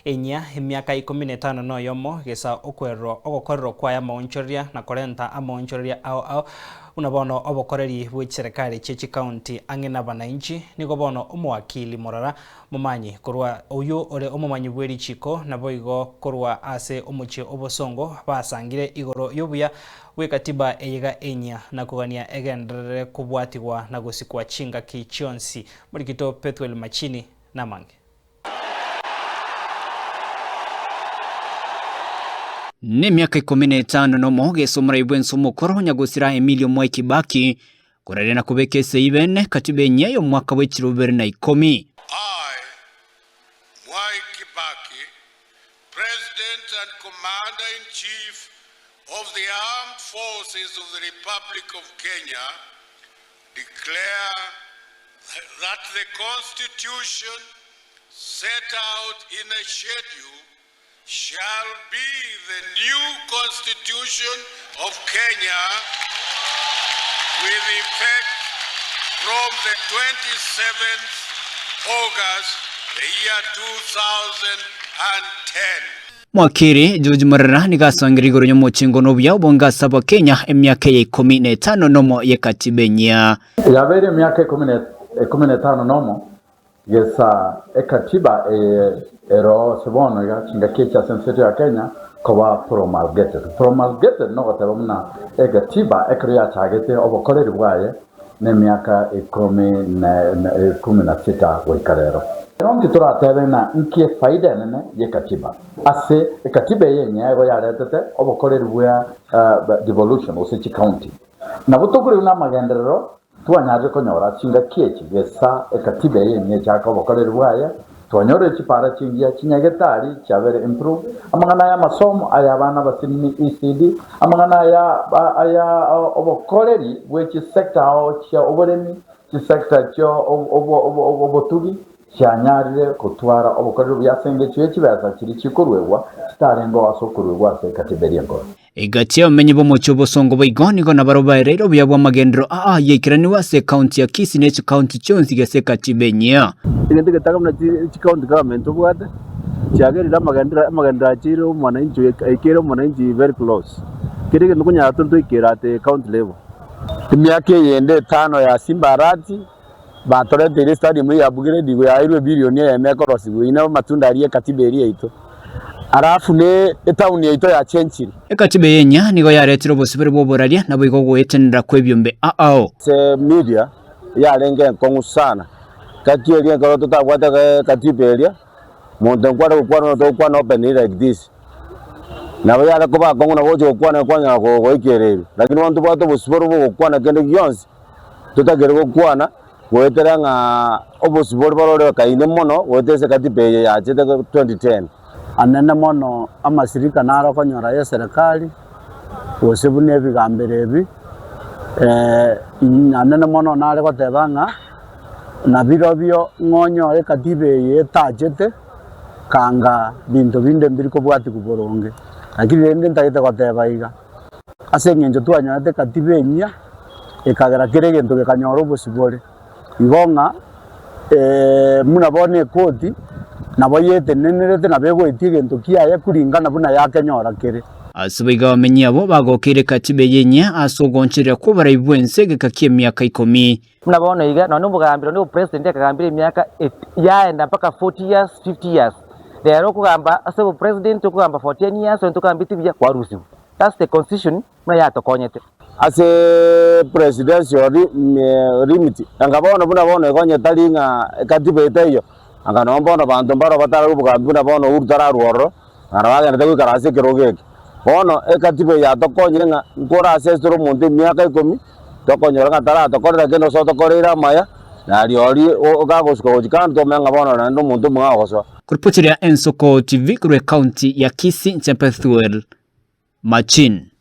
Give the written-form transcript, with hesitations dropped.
Enya miaka 15 no yomo gesa ogokorero kwa ya maonchoria na korenta amaonchoria ao unabono obokoreri bwe serikali chechi county angena bananchi nigo bono omwakili morara mumanyi korwa oyo ore omumanyi bweri chiko na boigo korwa ase omuche obosongo basangire igoro yobuya we katiba eyega enya na kugania egendere kubwatigwa na gosikwa chinga kichionsi murikito Pethuel Machini na mange Ni miaka 15 no mogeso muraibwenso mukoro nyagusira Emilio Mwai Kibaki kurere na kubekese ibene katibe nyeyo mwaka wa 2010. I, Mwai Kibaki, President and Commander-in-Chief of the Armed Forces of the Republic of Kenya, declare that the Constitution set out in a schedule shall be the new Constitution of Kenya with effect from the 27th August the year 2010. Mwakiri George Morara nigasangiri igoro nyomuchingo nobya ubongasa bo Kenya emyaka 15 nomo yekatibenya yabere emyaka 15 nomo yesa ekatiba ero sebono ya chinga kecha senseto ya Kenya kowa promulgated no gotabona ekatiba ekriya chagete obokoreri bwaye n'emyaka 16 wekarero Rongi turatebe na nkie faida nene ye katiba ase katiba yenye ego yaretete obokoreri bwa devolution osechi county na butokuri una magenderero tuanyaje konyora chinga kiechi gesa katiba yenye chaka obokoreri bwaye tuanyore chipara chingia chinyagetari chavere improve amangana ya masomo aya bana basini ECD amangana aya obokoreri bwechi sector ao cha oboremi chi sector cho obotugi cyanyarire kutwara obukorero byasenge cyo kibaza kiri kikorwegwa starengo asokorwegwa se kateberengo Igatia umenye bo mucho bosongo boigoni go na baroba rero byabwa magendero yekirani wase county ya Kisii necho county chonsi gese katibenya igende getaga na county government obwate cyagerira magendero akiro mwananchi ekero mwananchi very close kirege nukunya tuntu ikira ate county level imyaka yende 5 ya Simbarati batorete ile stadium ya Bugiredi we airwe bilioni ya mekorosi we ina matunda aliye katiba eri ito arafu ne town ito ya Chenchiri ekatiba yenya nigo yaretiro bosibere boboraria nabo igogo yetenera kwebyombe se media ya lenge kongusana kati eri ngoro tutabwata katiba eri muntu kwara no open like this nabo yala kuba kongo na bojo kwanya ko ikereri lakini wantu bato bosibere bo kwana kende gyonsi tutagere kwana weteranga obosibori barore kaine mono wetese katiba ya 2010 anene mono amasirika naro konyora ya serikali osebune bigambere bi anene mono nare gotebanga na birobyo ngonyo katiba yetajete kanga bintu binde mbiriko bwati kuboronge lakini rende ntagite goteba iga ase ngenjo twanyate katiba enya ekagera kirege ntuge kanyoro obosibori ibonga munabone koti naboyete nenerete nabego itigento kiya kuringana buna yakenyora kere asibiga bamenye abo bagokire katibe yenya asogonchira ko barayibwense gekakie myaka 10 munabone iga none mugambiro ni president yakagambira myaka yaenda mpaka 40 years 50 years lero kugamba ase president kugamba 14 years ntukambiti bya kwarusi that's the constitution yatokonyete ase presidential limit angabona buna konye talinga katiba iteyo anganombono bantu mbaro batararubuka buna bono urtararworo arabaga ndego karase kirogeke bono katiba yatokonye nga ngora asestro muntu myaka 10 tokonyora ngatara tokorera kendo so tokorera maya nari ori ogagosko ojikando tomenga bono ndo muntu mwagoso kuripotira Ensoko TV kure county ya Kisii Pethuel Machini.